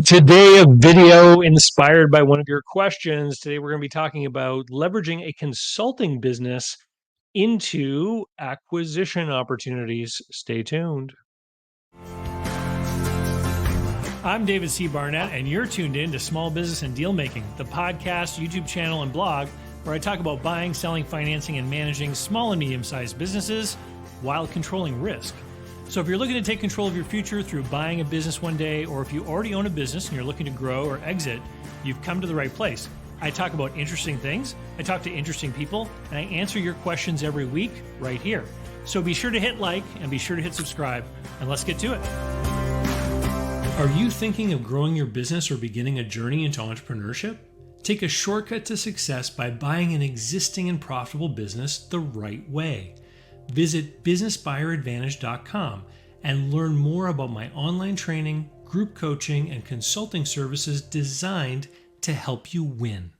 Today, a video inspired by one of your questions. Today, we're going to be talking about leveraging a consulting business into acquisition opportunities. Stay tuned. I'm David C. Barnett, and you're tuned in to Small Business and Deal Making, the podcast, YouTube channel, and blog where I talk about buying, selling, financing, and managing small and medium sized businesses while controlling risk. So if you're looking to take control of your future through buying a business one day, or if you already own a business and you're looking to grow or exit, you've come to the right place. I talk about interesting things, I talk to interesting people, and I answer your questions every week right here. So be sure to hit like and be sure to hit subscribe, and let's get to it. Are you thinking of growing your business or beginning a journey into entrepreneurship? Take a shortcut to success by buying an existing and profitable business the right way. Visit businessbuyeradvantage.com and learn more about my online training, group coaching, and consulting services designed to help you win.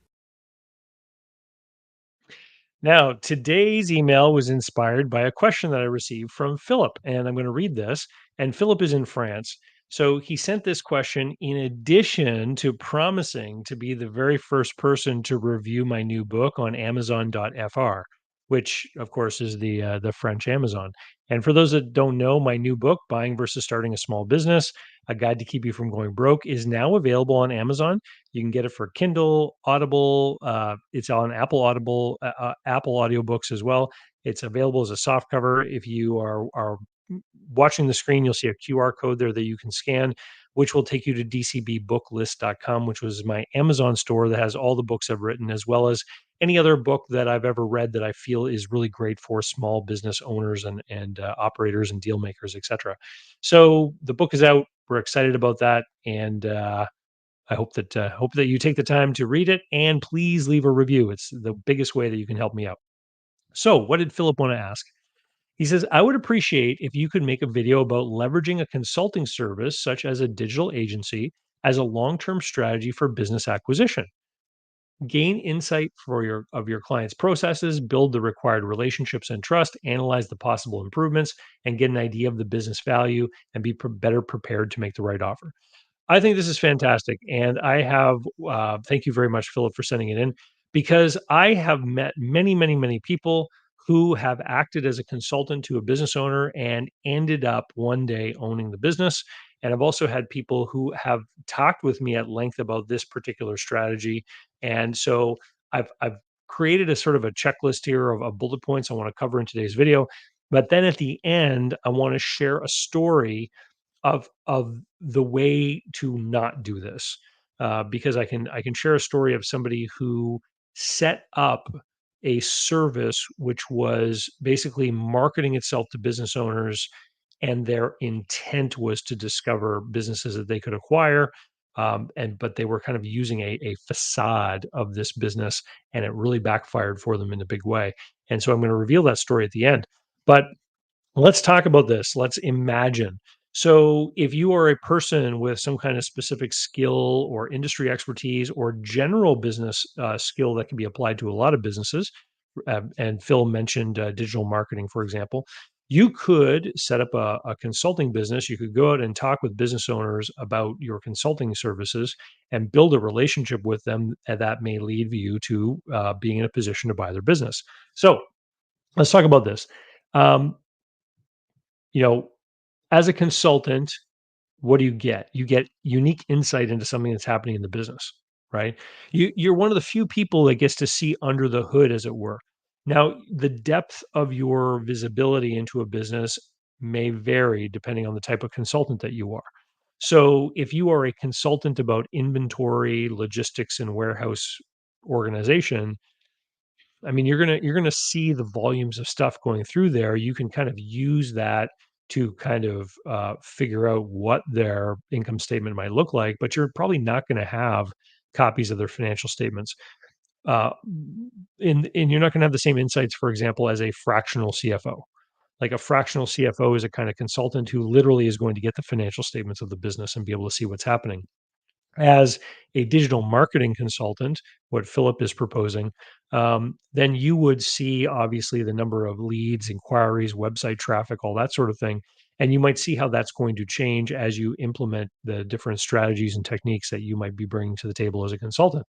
Now, today's email was inspired by a question that I received from Philip, and I'm going to read this. And Philip is in France. So he sent this question in addition to promising to be the very first person to review my new book on Amazon.fr, which of course is the French Amazon. And for those that don't know, my new book, Buying versus Starting a Small Business, A Guide to Keep You from Going Broke, is now available on Amazon. You can get it for Kindle, Audible. It's on Apple Audible, Apple audiobooks as well. It's available as a soft cover. If you are watching the screen, you'll see a QR code there that you can scan, which will take you to dcbbooklist.com, which was my Amazon store that has all the books I've written, as well as any other book that I've ever read that I feel is really great for small business owners and operators and deal makers, etc. So the book is out. We're excited about that, and I hope that you take the time to read it, and please leave a review. It's the biggest way that you can help me out. So, what did Philip want to ask? He says, I would appreciate if you could make a video about leveraging a consulting service such as a digital agency as a long-term strategy for business acquisition. Gain insight for your clients' processes, build the required relationships and trust, analyze the possible improvements, and get an idea of the business value and be better prepared to make the right offer. I think this is fantastic, and I have thank you very much, Philip, for sending it in, because I have met many, many, many people who have acted as a consultant to a business owner and ended up one day owning the business. And I've also had people who have talked with me at length about this particular strategy. And so I've created a sort of a checklist here of bullet points I want to cover in today's video. But then at the end, I want to share a story of the way to not do this, because I can share a story of somebody who set up a service which was basically marketing itself to business owners, and their intent was to discover businesses that they could acquire. But they were kind of using a facade of this business, and it really backfired for them in a big way. And so I'm going to reveal that story at the end. But let's talk about this. Let's imagine. So, if you are a person with some kind of specific skill or industry expertise or general business skill that can be applied to a lot of businesses, and Phil mentioned digital marketing, for example, you could set up a consulting business. You could go out and talk with business owners about your consulting services and build a relationship with them, and that may lead you to being in a position to buy their business. So, let's talk about this. Um, you know, as a consultant, what do you get? You get unique insight into something that's happening in the business, right? You're one of the few people that gets to see under the hood, as it were. Now, the depth of your visibility into a business may vary depending on the type of consultant that you are. So, if you are a consultant about inventory, logistics, and warehouse organization, I mean, you're gonna see the volumes of stuff going through there. You can kind of use that to kind of figure out what their income statement might look like, but you're probably not going to have copies of their financial statements. Uh, and you're not going to have the same insights, for example, as a fractional CFO. Like a fractional CFO is a kind of consultant who literally is going to get the financial statements of the business and be able to see what's happening. As a digital marketing consultant, what Philip is proposing, then you would see obviously the number of leads, inquiries, website traffic, all that sort of thing. And you might see how that's going to change as you implement the different strategies and techniques that you might be bringing to the table as a consultant.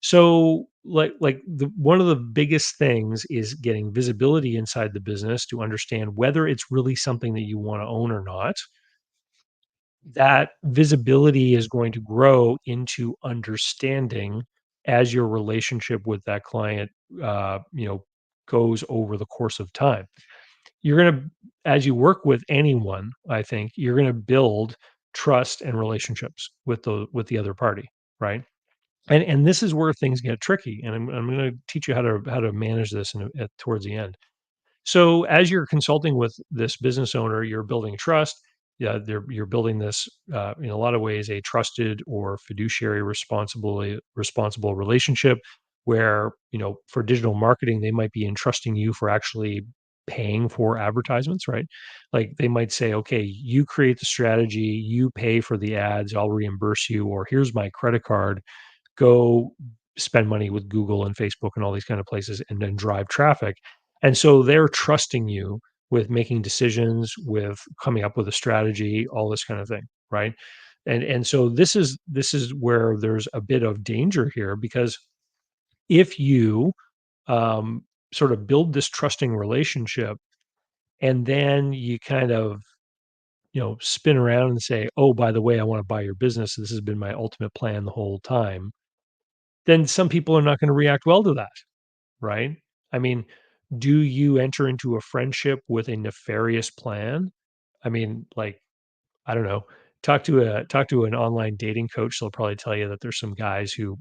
So, the one of the biggest things is getting visibility inside the business to understand whether it's really something that you want to own or not. That visibility is going to grow into understanding as your relationship with that client, goes over the course of time. You're gonna As you work with anyone, I think you're gonna build trust and relationships with the other party, right? And this is where things get tricky, and I'm gonna teach you how to manage this towards the end. So as you're consulting with this business owner, you're building trust. Yeah, you're building this in a lot of ways a trusted or fiduciary responsible relationship where for digital marketing they might be entrusting you for actually paying for advertisements, right? Like they might say, okay, you create the strategy, you pay for the ads, I'll reimburse you, or here's my credit card, go spend money with Google and Facebook and all these kind of places and then drive traffic. And so they're trusting you with making decisions, with coming up with a strategy, all this kind of thing, right? And so this is where there's a bit of danger here because if you sort of build this trusting relationship and then you kind of spin around and say, oh, by the way, I want to buy your business, this has been my ultimate plan the whole time, then some people are not going to react well to that, right? I mean, do you enter into a friendship with a nefarious plan? I mean, like, I don't know. Talk to an online dating coach. They'll probably tell you that there's some guys who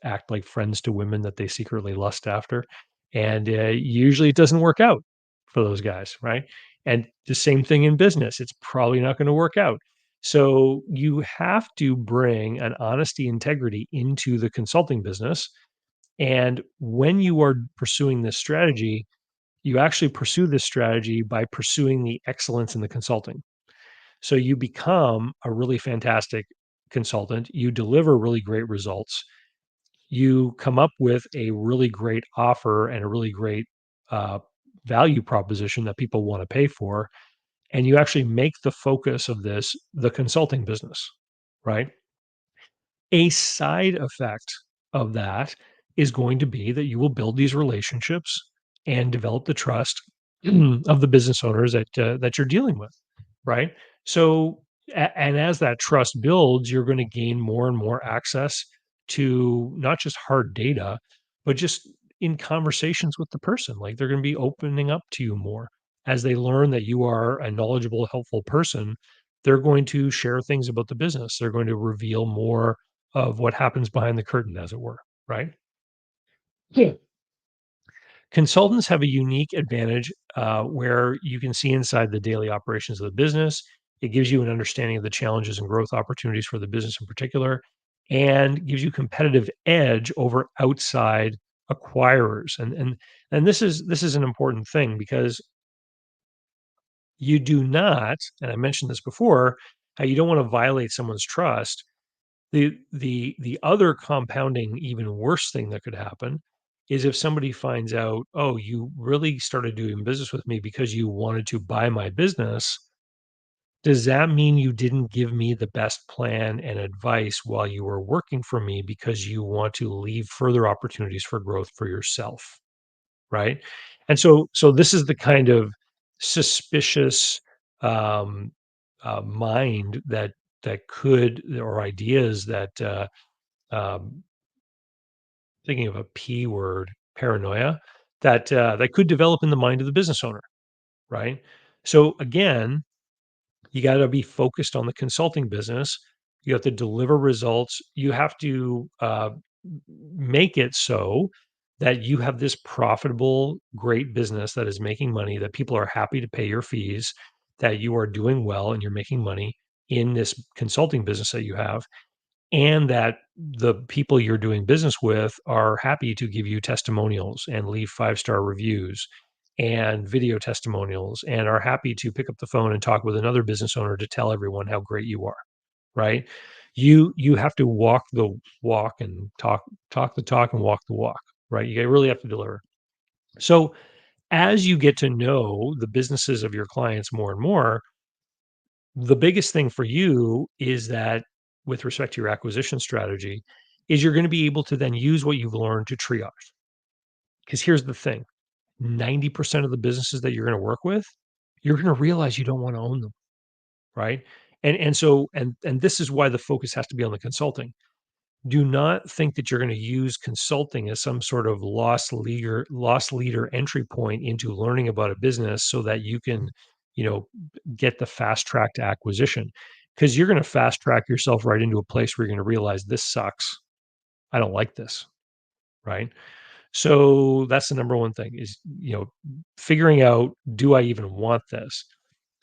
act like friends to women that they secretly lust after, and usually it doesn't work out for those guys, right? And the same thing in business. It's probably not going to work out. So you have to bring an honesty, integrity into the consulting business. And when you are pursuing this strategy, you actually pursue this strategy by pursuing the excellence in the consulting. So you become a really fantastic consultant. You deliver really great results. You come up with a really great offer and a really great uh, value proposition that people want to pay for. And you actually make the focus of this the consulting business, right? A side effect of that is going to be that you will build these relationships and develop the trust of the business owners that you're dealing with, right? So, and as that trust builds, you're going to gain more and more access to not just hard data, but just in conversations with the person. Like they're going to be opening up to you more as they learn that you are a knowledgeable, helpful person. They're going to share things about the business. They're going to reveal more of what happens behind the curtain, as it were, right? Yeah. Consultants have a unique advantage where you can see inside the daily operations of the business. It gives you an understanding of the challenges and growth opportunities for the business in particular, and gives you competitive edge over outside acquirers. And this is an important thing because you do not, and I mentioned this before, how you don't want to violate someone's trust. The other compounding, even worse thing that could happen is if somebody finds out, "Oh, you really started doing business with me because you wanted to buy my business. Does that mean you didn't give me the best plan and advice while you were working for me because you want to leave further opportunities for growth for yourself?" Right? And so this is the kind of suspicious, um, mind that could or ideas that, um, thinking of a P word, paranoia, that could develop in the mind of the business owner, right? So again, you got to be focused on the consulting business. You have to deliver results. You have to make it so that you have this profitable, great business that is making money, that people are happy to pay your fees, that you are doing well and you're making money in this consulting business that you have, and that the people you're doing business with are happy to give you testimonials and leave 5-star reviews and video testimonials and are happy to pick up the phone and talk with another business owner to tell everyone how great you are, right? You have to walk the walk and talk the talk and walk the walk, right? You really have to deliver. So as you get to know the businesses of your clients more and more, The biggest thing for you is that with respect to your acquisition strategy, is you're going to be able to then use what you've learned to triage. Because here's the thing 90% of the businesses that you're going to work with, you're going to realize you don't want to own them, right? And this is why the focus has to be on the consulting. Do not think that you're going to use consulting as some sort of loss leader entry point into learning about a business so that you can, you know, get the fast track to acquisition. Because you're going to fast track yourself right into a place where you're going to realize this sucks. I don't like this, right? So that's the number one thing is, figuring out, do I even want this?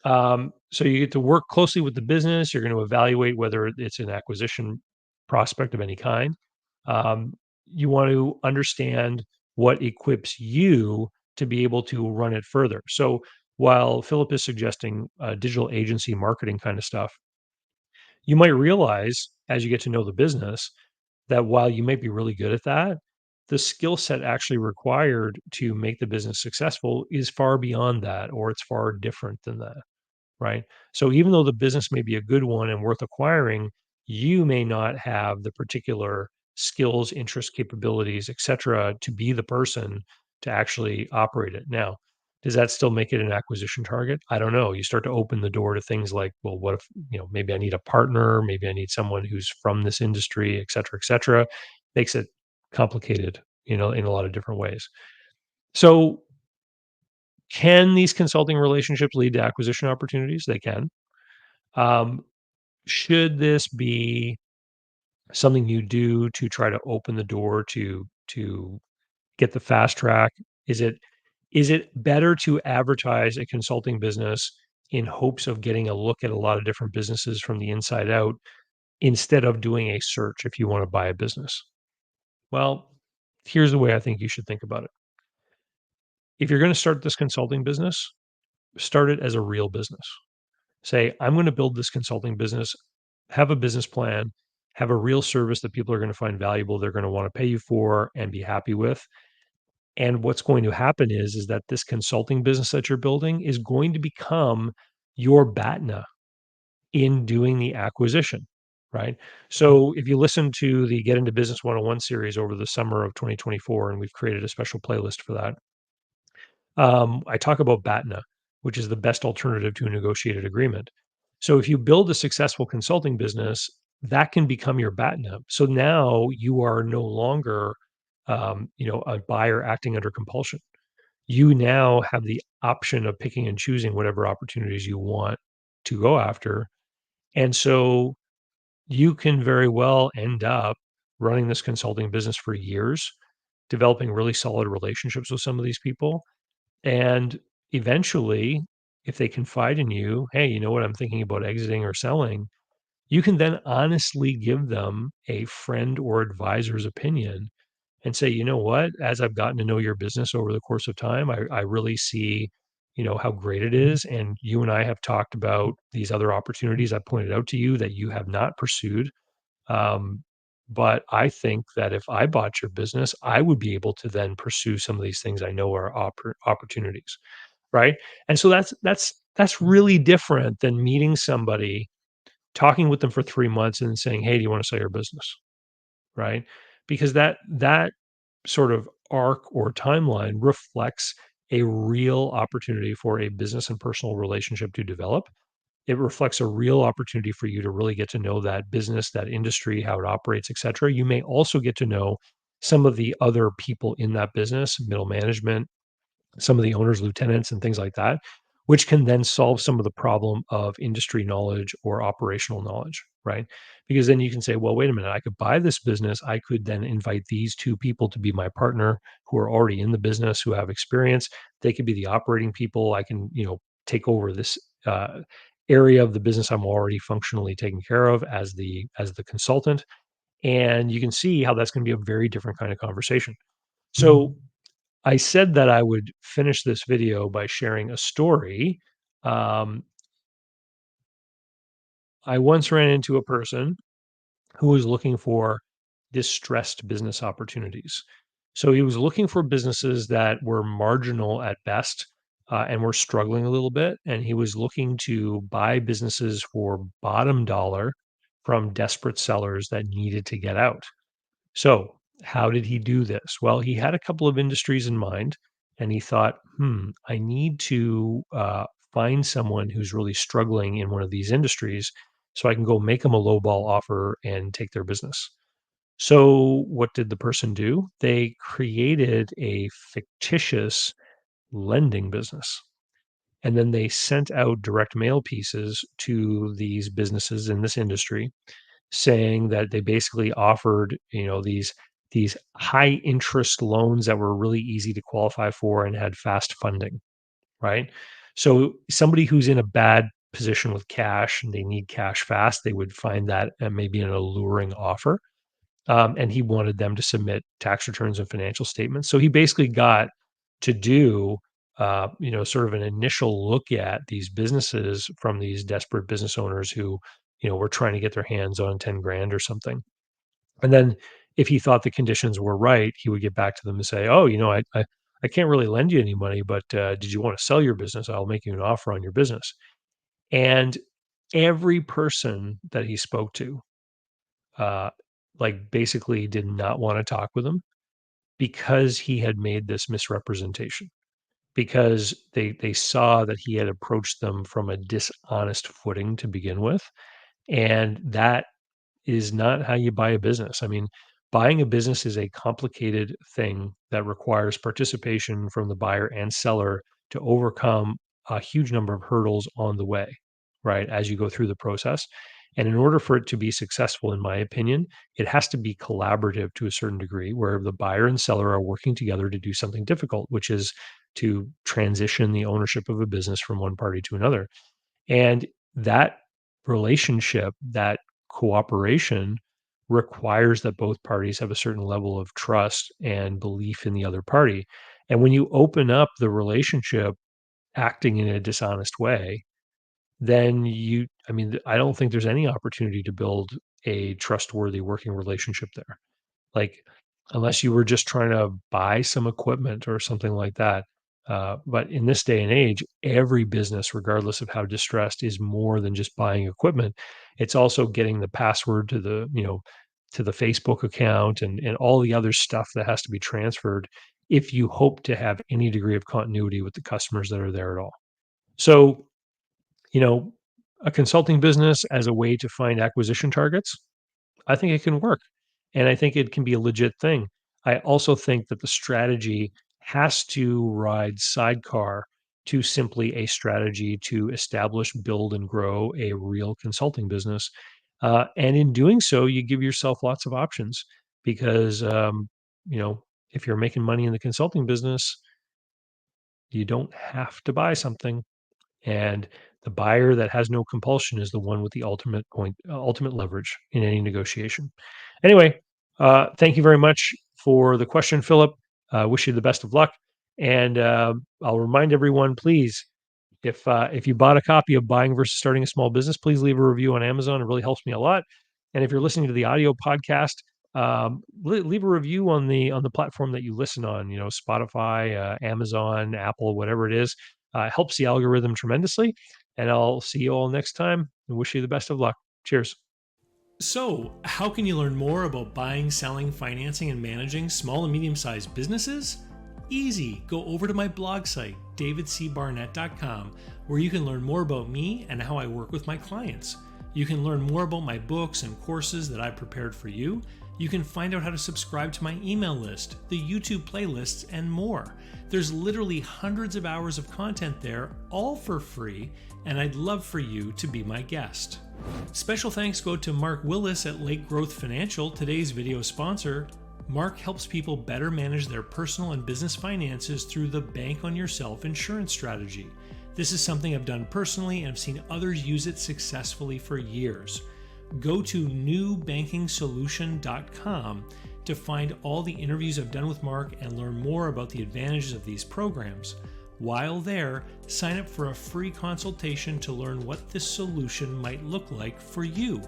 So you get to work closely with the business. You're going to evaluate whether it's an acquisition prospect of any kind. You want to understand what equips you to be able to run it further. So while Philip is suggesting digital agency marketing kind of stuff, you might realize as you get to know the business that while you might be really good at that, the skill set actually required to make the business successful is far beyond that, or it's far different than that, right? So even though the business may be a good one and worth acquiring, you may not have the particular skills, interests, capabilities, et cetera, to be the person to actually operate it. Now, does that still make it an acquisition target? I don't know. You start to open the door to things like, well, what if, maybe I need a partner, maybe I need someone who's from this industry, et cetera, et cetera. Makes it complicated, in a lot of different ways. So can these consulting relationships lead to acquisition opportunities? They can. Um, should this be something you do to try to open the door to get the fast track? Is it better to advertise a consulting business in hopes of getting a look at a lot of different businesses from the inside out instead of doing a search if you want to buy a business? Well, here's the way I think you should think about it. If you're going to start this consulting business, start it as a real business. Say, I'm going to build this consulting business, have a business plan, have a real service that people are going to find valuable, they're going to want to pay you for and be happy with. And what's going to happen is that this consulting business that you're building is going to become your BATNA in doing the acquisition, right? So if you listen to the Get Into Business 101 series over the summer of 2024, and we've created a special playlist for that, I talk about BATNA, which is the best alternative to a negotiated agreement. So if you build a successful consulting business, that can become your BATNA. So now you are no longer, a buyer acting under compulsion. You now have the option of picking and choosing whatever opportunities you want to go after. And so you can very well end up running this consulting business for years, developing really solid relationships with some of these people, and eventually, if they confide in you, "Hey, you know what? I'm thinking about exiting or selling," you can then honestly give them a friend or advisor's opinion and say, "You know what? As I've gotten to know your business over the course of time, I really see, how great it is. And you and I have talked about these other opportunities I pointed out to you that you have not pursued. Um, but I think that if I bought your business, I would be able to then pursue some of these things I know are opportunities." Right? And so that's really different than meeting somebody, talking with them for 3 months and then saying, "Hey, do you wanna sell your business?" Right? Because that sort of arc or timeline reflects a real opportunity for a business and personal relationship to develop. It reflects a real opportunity for you to really get to know that business, that industry, how it operates, et cetera. You may also get to know some of the other people in that business, middle management, some of the owners, lieutenants, and things like that, which can then solve some of the problem of industry knowledge or operational knowledge, right? Because then you can say, well, wait a minute, I could buy this business. I could then invite these two people to be my partner who are already in the business, who have experience. They could be the operating people. I can, take over this area of the business I'm already functionally taking care of as the consultant. And you can see how that's going to be a very different kind of conversation. So I said that I would finish this video by sharing a story. Um, I once ran into a person who was looking for distressed business opportunities. So he was looking for businesses that were marginal at best, and were struggling a little bit. And he was looking to buy businesses for bottom dollar from desperate sellers that needed to get out. So, how did he do this? Well, he had a couple of industries in mind, and he thought, I need to find someone who's really struggling in one of these industries so I can go make them a lowball offer and take their business. So, what did the person do? They created a fictitious lending business. And then they sent out direct mail pieces to these businesses in this industry saying that they basically offered, these high interest loans that were really easy to qualify for and had fast funding, right? So somebody who's in a bad position with cash and they need cash fast, they would find that maybe an alluring offer. And he wanted them to submit tax returns and financial statements. So he basically got to do, sort of an initial look at these businesses from these desperate business owners who, were trying to get their hands on 10 grand or something. And then if he thought the conditions were right, he would get back to them and say, "Oh, I can't really lend you any money, but did you want to sell your business? I'll make you an offer on your business." And every person that he spoke to, uh, like basically did not want to talk with him because he had made this misrepresentation, because they saw that he had approached them from a dishonest footing to begin with, and that is not how you buy a business. I mean, buying a business is a complicated thing that requires participation from the buyer and seller to overcome a huge number of hurdles on the way, right? As you go through the process. And in order for it to be successful, in my opinion, it has to be collaborative to a certain degree, where the buyer and seller are working together to do something difficult, which is to transition the ownership of a business from one party to another. And that relationship, that cooperation requires that both parties have a certain level of trust and belief in the other party. And when you open up the relationship acting in a dishonest way, then I don't think there's any opportunity to build a trustworthy working relationship there. Like, unless you were just trying to buy some equipment or something like that. But in this day and age, every business, regardless of how distressed, is more than just buying equipment. It's also getting the password to the Facebook account and all the other stuff that has to be transferred if you hope to have any degree of continuity with the customers that are there at all. So, you know, a consulting business as a way to find acquisition targets, I think it can work, and I think it can be a legit thing. I also think that the strategy has to ride sidecar to simply a strategy to establish, build, and grow a real consulting business. And in doing so, you give yourself lots of options because, you know, if you're making money in the consulting business, you don't have to buy something. And the buyer that has no compulsion is the one with the ultimate leverage in any negotiation. Anyway, thank you very much for the question, Philip. Wish you the best of luck. And I'll remind everyone, please, if you bought a copy of Buying versus Starting a Small Business, please leave a review on Amazon. It really helps me a lot. And if you're listening to the audio podcast, leave a review on the platform that you listen on. You know, Spotify, Amazon, Apple, whatever it is. Helps the algorithm tremendously. And I'll see you all next time and wish you the best of luck. Cheers. So, how can you learn more about buying, selling, financing, and managing small and medium sized businesses? Easy. Go over to my blog site, davidcbarnett.com, where you can learn more about me and how I work with my clients. You can learn more about my books and courses that I've prepared for you. You can find out how to subscribe to my email list, the YouTube playlists, and more. There's literally hundreds of hours of content there, all for free, and I'd love for you to be my guest. Special thanks go to Mark Willis at Lake Growth Financial, today's video sponsor. Mark helps people better manage their personal and business finances through the Bank on Yourself insurance strategy. This is something I've done personally and I've seen others use it successfully for years. Go to newbankingsolution.com to find all the interviews I've done with Mark and learn more about the advantages of these programs. While there, sign up for a free consultation to learn what this solution might look like for you.